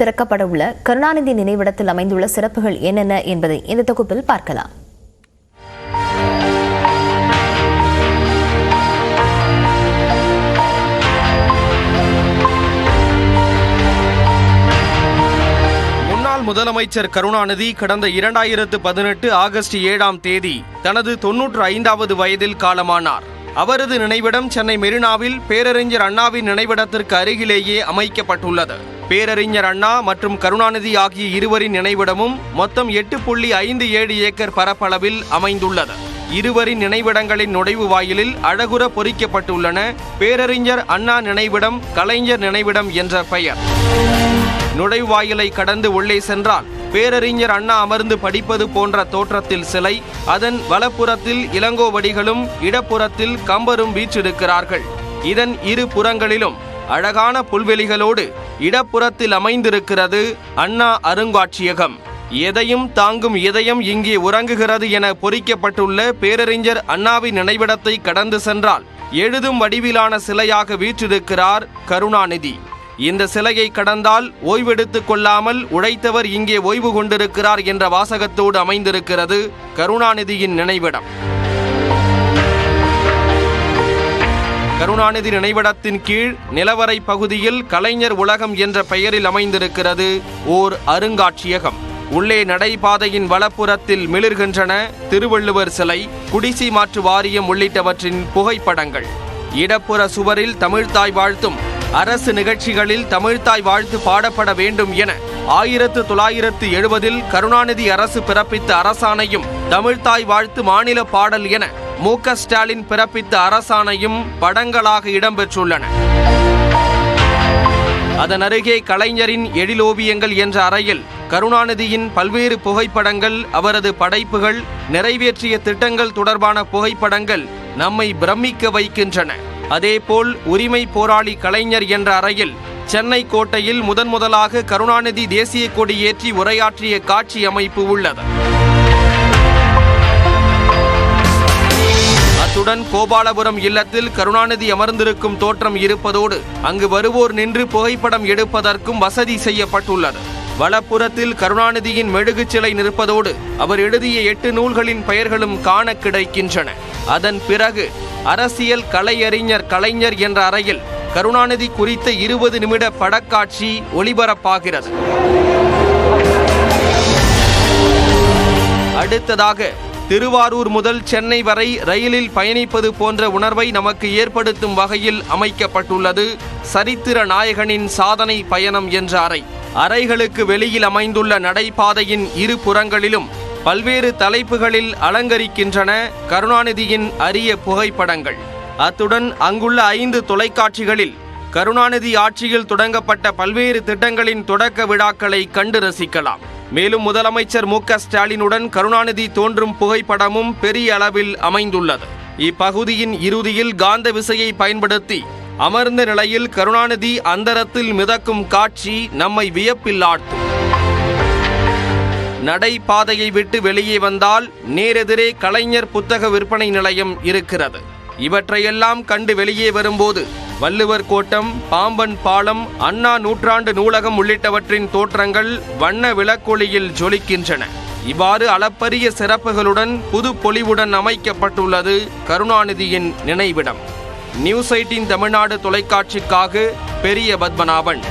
திறக்கப்பட உள்ள கருணாநிதி நினைவிடத்தில் அமைந்துள்ள சிறப்புகள் என்னென்ன என்பதை இந்த தொகுப்பில் பார்க்கலாம். முன்னாள் முதலமைச்சர் கருணாநிதி கடந்த 2018 ஆகஸ்ட் 7ஆம் தேதி தனது 95வது வயதில் காலமானார். அவரது நினைவிடம் சென்னை மெரினாவில் பேரறிஞர் அண்ணாவின் நினைவிடத்திற்கு அருகிலேயே அமைக்கப்பட்டுள்ளது. பேரறிஞர் அண்ணா மற்றும் கருணாநிதி ஆகிய இருவரின் நினைவிடமும் மொத்தம் 8.57 ஏக்கர் பரப்பளவில் அமைந்துள்ளது. இருவரின் நினைவிடங்களின் நுழைவு வாயிலில் அழகுற பொறிக்கப்பட்டுள்ளன பேரறிஞர் அண்ணா நினைவிடம், கலைஞர் நினைவிடம் என்ற பெயர். நுழைவாயிலை கடந்து உள்ளே சென்றால் பேரறிஞர் அண்ணா அமர்ந்து படிப்பது போன்ற தோற்றத்தில் சிலை, அதன் வலப்புறத்தில் இளங்கோவடிகளும் இடப்புறத்தில் கம்பரும் வீற்றிருக்கிறார்கள். இதன் இரு புறங்களிலும் அழகான புல்வெளிகளோடு இடப்புறத்தில் அமைந்திருக்கிறது அண்ணா அருங்காட்சியகம். எதையும் தாங்கும் இதயம் இங்கே உறங்குகிறது என பொறிக்கப்பட்டுள்ள பேரறிஞர் அண்ணாவின் நினைவிடத்தை கடந்து சென்றால் எழுதும் வடிவிலான சிலையாக வீற்றிருக்கிறார் கருணாநிதி. இந்த சிலையை கடந்தால் ஓய்வெடுத்துக் கொள்ளாமல் உழைத்தவர் இங்கே ஓய்வு கொண்டிருக்கிறார் என்ற வாசகத்தோடு அமைந்திருக்கிறது கருணாநிதியின் நினைவிடம். கருணாநிதி நினைவிடத்தின் கீழ் நிலவரை பகுதியில் கலைஞர் உலகம் என்ற பெயரில் அமைந்திருக்கிறது ஓர் அருங்காட்சியகம். உள்ளே நடைபாதையின் வலப்புறத்தில் மிளிர்கின்றன திருவள்ளுவர் சிலை, குடிசி மாற்று வாரியம் உள்ளிட்டவற்றின் புகைப்படங்கள். இடப்புற சுவரில் தமிழ்த்தாய் வாழ்த்தும், அரசு நிகழ்ச்சிகளில் தமிழ்த்தாய் வாழ்த்து பாடப்பட வேண்டும் என 1970 கருணாநிதி அரசு பிறப்பித்த அரசாணையும், தமிழ்த்தாய் வாழ்த்து மாநில பாடல் என மு.க. ஸ்டாலின் பிறப்பித்த அரசாணையும் படங்களாக இடம்பெற்றுள்ளன. அதன் அருகே கலைஞரின் எழிலோவியங்கள் என்ற அறையில் கருணாநிதியின் பல்வேறு புகைப்படங்கள், அவரது படைப்புகள், நிறைவேற்றிய திட்டங்கள் தொடர்பான புகைப்படங்கள் நம்மை பிரமிக்க வைக்கின்றன. அதேபோல் உரிமை போராளி கலைஞர் என்ற அறையில் சென்னை கோட்டையில் முதன்முதலாக கருணாநிதி தேசிய கொடி ஏற்றி உரையாற்றிய காட்சி அமைப்பு உள்ளது. அத்துடன் கோபாலபுரம் இல்லத்தில் கருணாநிதி அமர்ந்திருக்கும் தோற்றம் இருப்பதோடு அங்கு வருவோர் நின்று புகைப்படம் எடுப்பதற்கும் வசதி செய்யப்பட்டுள்ளது. வலப்புறத்தில் கருணாநிதியின் மெழுகு சிலை நிற்பதோடு அவர் எழுதிய 8 நூல்களின் பெயர்களும் காண கிடைக்கின்றன. அதன் பிறகு அரசியல் கலையறிஞர் கலைஞர் என்ற அறையில் கருணாநிதி குறித்த 20 நிமிட படக்காட்சி ஒளிபரப்பாகிறது. அடுத்ததாக திருவாரூர் முதல் சென்னை வரை ரயிலில் பயணிப்பது போன்ற உணர்வை நமக்கு ஏற்படுத்தும் வகையில் அமைக்கப்பட்டுள்ளது சரித்திர நாயகனின் சாதனை பயணம் என்ற அறை. அறைகளுக்கு வெளியில் அமைந்துள்ள நடைபாதையின் இரு புறங்களிலும் பல்வேறு தலைப்புகளில் அலங்கரிக்கின்றன கருணாநிதியின் அரிய புகைப்படங்கள். அத்துடன் அங்குள்ள 5 தொலைக்காட்சிகளில் கருணாநிதி ஆட்சியில் தொடங்கப்பட்ட பல்வேறு திட்டங்களின் தொடக்க விழாக்களை கண்டு ரசிக்கலாம். மேலும் முதலமைச்சர் மு.க. ஸ்டாலினுடன் கருணாநிதி தோன்றும் புகைப்படமும் பெரிய அளவில் அமைந்துள்ளது. இப்பகுதியின் இறுதியில் காந்த விசையை பயன்படுத்தி அமர்ந்த நிலையில் கருணாநிதி அந்தரத்தில் மிதக்கும் காட்சி நம்மை வியப்பில் ஆழ்த்தும். நடைபாதையை விட்டு வெளியே வந்தால் நேரெதிரே கலைஞர் புத்தக விற்பனை நிலையம் இருக்கிறது. இவற்றையெல்லாம் கண்டு வெளியே வரும்போது வள்ளுவர் கோட்டம், பாம்பன் பாலம், அண்ணா நூற்றாண்டு நூலகம் உள்ளிட்டவற்றின் தோற்றங்கள் வண்ண விளக்கொளியில் ஜொலிக்கின்றன. இவ்வாறு அளப்பரிய சிறப்புகளுடன் புது பொலிவுடன் அமைக்கப்பட்டுள்ளது கருணாநிதியின் நினைவிடம். நியூஸ் 18 தமிழ்நாடு தொலைக்காட்சிக்காக பெரிய பத்மநாபன்.